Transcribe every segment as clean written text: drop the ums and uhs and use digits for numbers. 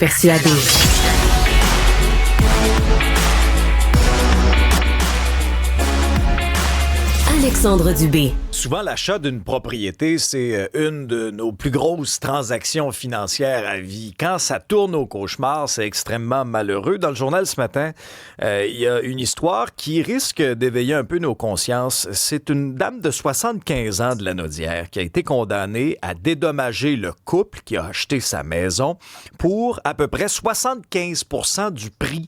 Persuadé. Alexandre Dubé. Souvent, l'achat d'une propriété, c'est une de nos plus grosses transactions financières à vie. Quand ça tourne au cauchemar, c'est extrêmement malheureux. Dans le journal ce matin, il y a une histoire qui risque d'éveiller un peu nos consciences. C'est une dame de 75 ans de Lanaudière qui a été condamnée à dédommager le couple qui a acheté sa maison pour à peu près 75% du prix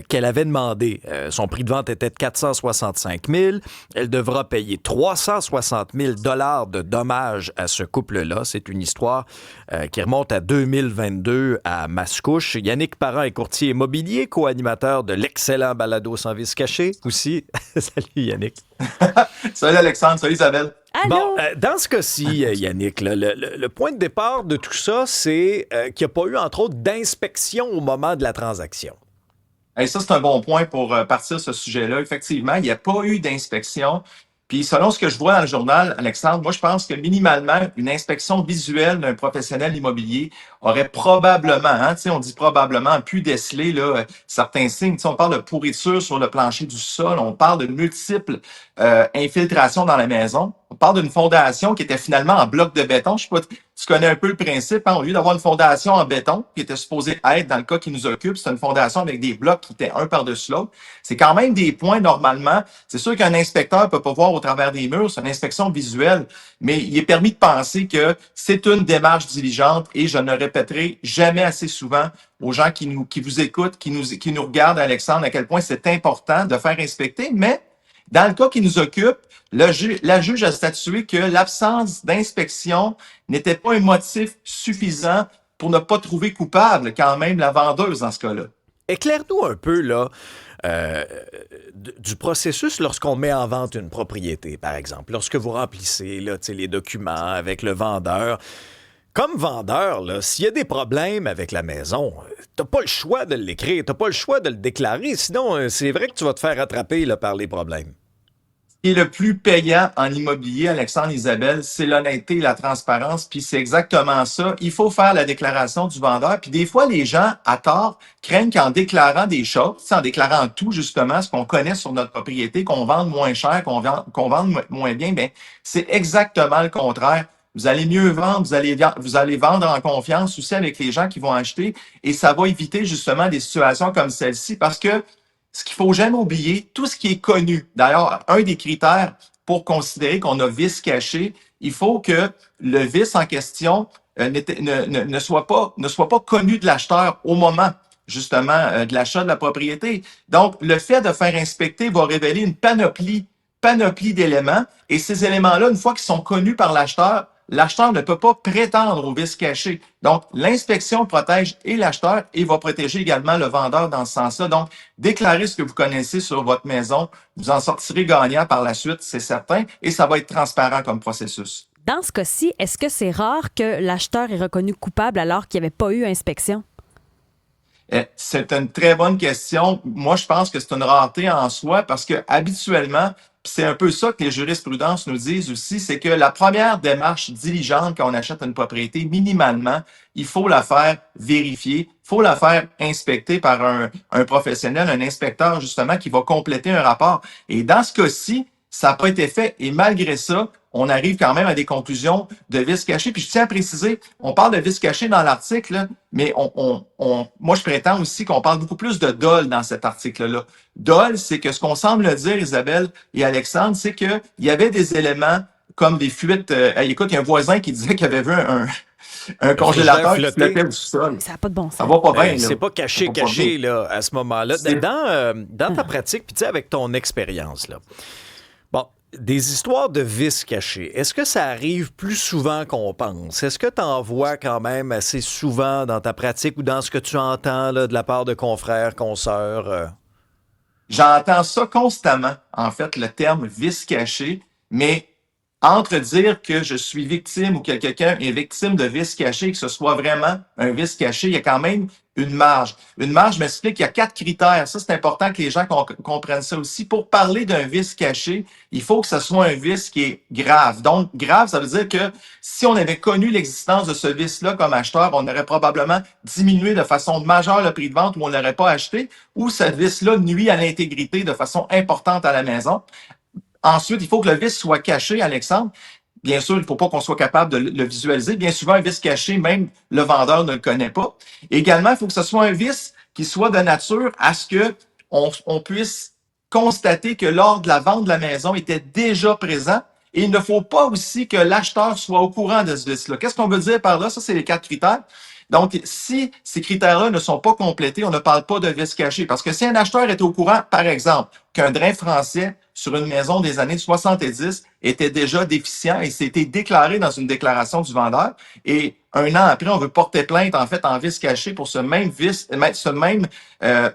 qu'elle avait demandé. Son prix de vente était de 465 000. Elle devra payer 360 000 $ de dommages à ce couple-là. C'est une histoire qui remonte à 2022 à Mascouche. Yannick Parent est courtier immobilier, co-animateur de l'excellent balado Sans vice caché aussi. Salut Yannick. Salut Alexandre, salut Isabelle. Allô? Bon, dans ce cas-ci, Yannick, là, le point de départ de tout ça, c'est qu'il n'y a pas eu, entre autres, d'inspection au moment de la transaction. Hey, ça, c'est un bon point pour partir ce sujet-là. Effectivement, il n'y a pas eu d'inspection. Puis, selon ce que je vois dans le journal, Alexandre, moi, je pense que minimalement, une inspection visuelle d'un professionnel immobilier aurait probablement, on dit probablement, pu déceler là, certains signes. On parle de pourriture sur le plancher du sol, on parle de multiples infiltrations dans la maison. On parle d'une fondation qui était finalement en bloc de béton. Je sais pas, tu connais un peu le principe. Au lieu d'avoir une fondation en béton, qui était supposée être, dans le cas qui nous occupe, c'est une fondation avec des blocs qui étaient un par-dessus l'autre. C'est quand même des points, normalement. C'est sûr qu'un inspecteur peut pas voir au travers des murs, c'est une inspection visuelle, mais il est permis de penser que c'est une démarche diligente et je ne répéterai jamais assez souvent aux gens qui vous écoutent, qui nous regardent, Alexandre, à quel point c'est important de faire inspecter, mais dans le cas qui nous occupe, la juge a statué que l'absence d'inspection n'était pas un motif suffisant pour ne pas trouver coupable quand même la vendeuse dans ce cas-là. Éclaire-nous un peu là, du processus lorsqu'on met en vente une propriété, par exemple. Lorsque vous remplissez là, les documents avec le vendeur. Comme vendeur, là, s'il y a des problèmes avec la maison, t'as pas le choix de l'écrire, t'as pas le choix de le déclarer. Sinon, c'est vrai que tu vas te faire attraper là, par les problèmes. Ce qui est le plus payant en immobilier, Alexandre, Isabelle, c'est l'honnêteté et la transparence. Puis c'est exactement ça. Il faut faire la déclaration du vendeur. Puis des fois, les gens, à tort, craignent qu'en déclarant des choses, en déclarant tout, justement, ce qu'on connaît sur notre propriété, qu'on vende moins cher, qu'on vende moins bien, bien, c'est exactement le contraire. Vous allez mieux vendre, vous allez vendre en confiance aussi avec les gens qui vont acheter et ça va éviter justement des situations comme celle-ci parce que ce qu'il faut jamais oublier, tout ce qui est connu. D'ailleurs, un des critères pour considérer qu'on a vice caché, il faut que le vice en question ne soit pas connu de l'acheteur au moment justement de l'achat de la propriété. Donc, le fait de faire inspecter va révéler une panoplie d'éléments et ces éléments-là, une fois qu'ils sont connus par l'acheteur ne peut pas prétendre au vice caché. Donc, l'inspection protège et l'acheteur et va protéger également le vendeur dans ce sens-là. Donc, déclarez ce que vous connaissez sur votre maison. Vous en sortirez gagnant par la suite, c'est certain, et ça va être transparent comme processus. Dans ce cas-ci, est-ce que c'est rare que l'acheteur est reconnu coupable alors qu'il n'y avait pas eu inspection? C'est une très bonne question. Moi, je pense que c'est une rareté en soi parce que habituellement, c'est un peu ça que les jurisprudences nous disent aussi, c'est que la première démarche diligente quand on achète une propriété, minimalement, il faut la faire vérifier, il faut la faire inspecter par un professionnel, un inspecteur justement qui va compléter un rapport. Et dans ce cas-ci, ça n'a pas été fait et malgré ça, on arrive quand même à des conclusions de vice caché. Puis je tiens à préciser, on parle de vice caché dans l'article, mais moi je prétends aussi qu'on parle beaucoup plus de dol dans cet article-là. Dol, c'est que ce qu'on semble dire, Isabelle et Alexandre, c'est qu'il y avait des éléments comme des fuites. Écoute, il y a un voisin qui disait qu'il avait vu un congélateur qui flottait au sol. Ça n'a pas de bon sens. Ça va pas bien. C'est pas caché là, à ce moment-là. Dans ta pratique, puis tu sais, avec ton expérience, là. Bon, des histoires de vices cachés, est-ce que ça arrive plus souvent qu'on pense? Est-ce que tu en vois quand même assez souvent dans ta pratique ou dans ce que tu entends là, de la part de confrères, consoeurs? J'entends ça constamment, en fait, le terme vice caché, mais entre dire que je suis victime ou que quelqu'un est victime de vices cachés, que ce soit vraiment un vice caché, il y a quand même une marge. Une marge, je m'explique, il y a 4 critères. Ça, c'est important que les gens comprennent ça aussi. Pour parler d'un vice caché, il faut que ce soit un vice qui est grave. Donc, grave, ça veut dire que si on avait connu l'existence de ce vice-là comme acheteur, on aurait probablement diminué de façon majeure le prix de vente ou on l'aurait pas acheté, ou ce vice-là nuit à l'intégrité de façon importante à la maison. Ensuite, il faut que le vice soit caché, Alexandre. Bien sûr, il ne faut pas qu'on soit capable de le visualiser. Bien souvent, un vice caché, même le vendeur ne le connaît pas. Et également, il faut que ce soit un vice qui soit de nature à ce que on puisse constater que lors de la vente de la maison, il était déjà présent. Et il ne faut pas aussi que l'acheteur soit au courant de ce vice-là. Qu'est-ce qu'on veut dire par là? Ça, c'est les 4 critères. Donc, si ces critères-là ne sont pas complétés, on ne parle pas de vice caché. Parce que si un acheteur était au courant, par exemple, qu'un drain français sur une maison des années 70 était déjà déficient et c'était déclaré dans une déclaration du vendeur, et un an après, on veut porter plainte, en fait, en vice caché pour ce même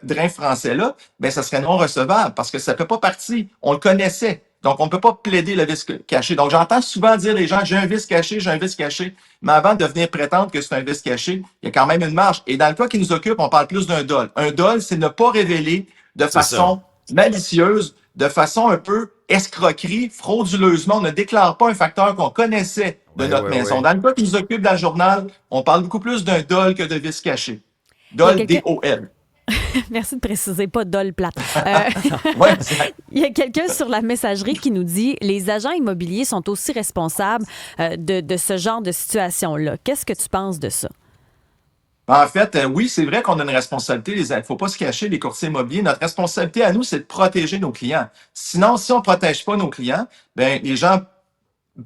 drain français-là, ben, ça serait non recevable parce que ça ne fait pas partie. On le connaissait. Donc, on ne peut pas plaider le vice caché. Donc, j'entends souvent dire les gens, j'ai un vice caché, j'ai un vice caché. Mais avant de venir prétendre que c'est un vice caché, il y a quand même une marge. Et dans le cas qui nous occupe, on parle plus d'un dol. Un dol, c'est ne pas révéler de façon malicieuse, de façon un peu escroquerie, frauduleusement. On ne déclare pas un facteur qu'on connaissait de notre maison. Dans le cas qui nous occupe dans le journal, on parle beaucoup plus d'un dol que de vice caché. Dol, D-O-L. Merci de préciser, pas dol plate. Ouais, il y a quelqu'un sur la messagerie qui nous dit « Les agents immobiliers sont aussi responsables de ce genre de situation-là. » Qu'est-ce que tu penses de ça? En fait, oui, c'est vrai qu'on a une responsabilité. Il ne faut pas se cacher, les courtiers immobiliers. Notre responsabilité à nous, c'est de protéger nos clients. Sinon, si on ne protège pas nos clients, ben les gens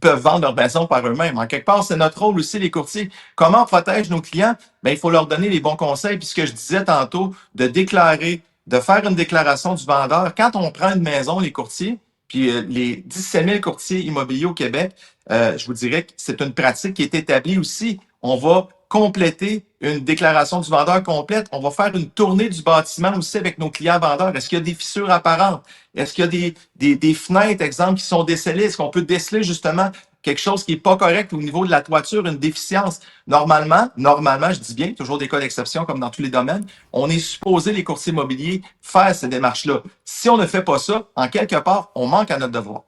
peuvent vendre leur maison par eux-mêmes. En quelque part, c'est notre rôle aussi, les courtiers. Comment on protège nos clients? Ben, il faut leur donner les bons conseils. Puis ce que je disais tantôt, de déclarer, de faire une déclaration du vendeur. Quand on prend une maison, les courtiers, puis les 17 000 courtiers immobiliers au Québec, je vous dirais que c'est une pratique qui est établie aussi. On va compléter une déclaration du vendeur complète. On va faire une tournée du bâtiment aussi avec nos clients vendeurs. Est-ce qu'il y a des fissures apparentes? Est-ce qu'il y a des fenêtres, exemple, qui sont décellées? Est-ce qu'on peut déceler justement quelque chose qui est pas correct au niveau de la toiture, une déficience? Normalement, je dis bien, toujours des cas d'exception comme dans tous les domaines, on est supposé, les courtiers immobiliers, faire ces démarches-là. Si on ne fait pas ça, en quelque part, on manque à notre devoir.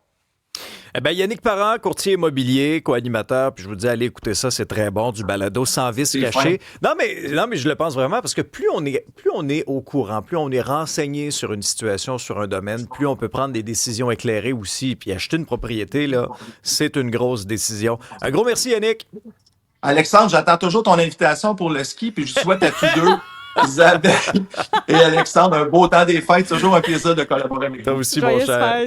Eh bien, Yannick Parent, courtier immobilier, co-animateur, puis je vous dis, allez écouter ça, c'est très bon, du balado sans vice caché. Non, mais je le pense vraiment, parce que plus on est au courant, plus on est renseigné sur une situation, sur un domaine, plus on peut prendre des décisions éclairées aussi, puis acheter une propriété, là, c'est une grosse décision. Un gros merci, Yannick. Alexandre, j'attends toujours ton invitation pour le ski, puis je souhaite à tous deux, Isabelle et Alexandre, un beau temps des fêtes. Toujours un plaisir de collaborer avec vous. Toi aussi, mon cher.